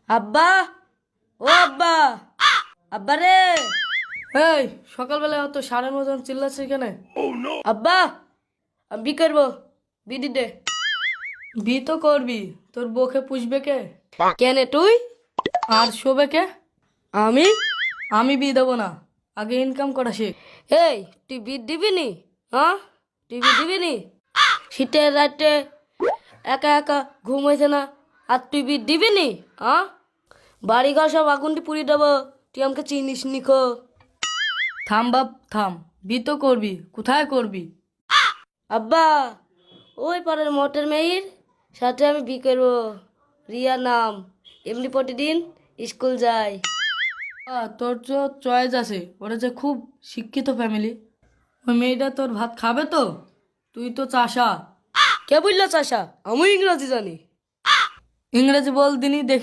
আব্বা, ও আব্বা, আব্বা রে। এই সকালবেলা অত সারের মতন চিল্লাচ্ছে কেন? আব্বা, আমি বি করবো, বিদি দে। বি তো করবি, তোর বউকে পুষবে কে? কেনে তুই? আর শোবে কে? আমি? আমি বি দেবো না, আগে ইনকাম করা শেখ। এই তুই বিদ দিবি নি? হ্যাঁ, তুই বিদ দিবি নি? শীতের রাতে একা একা ঘুম হয়েছে না, আর তুই বিদ দিবি নি? হ্যাঁ, বাড়ি ঘর সব আগুনটি পুড়িয়ে দেবো, তুই আমাকে চিনিস নিখো। থাম বাপ থাম, বি তো করবি, কোথায় করবি? আব্বা, ওই পাড়ার মোটর মেয়ের সাথে আমি বি করবো। রিয়া নাম, এমনি প্রতিদিন স্কুল যায়। তোর তো চয়েস আছে, ওরা যে খুব শিক্ষিত ফ্যামিলি। ওই মেয়েটা তোর ভাত খাবে তো? তুই তো চাষা। কে বললো চাষা? আমি ইংরাজি জানি। ইংরেজি বল দিনই দেখি।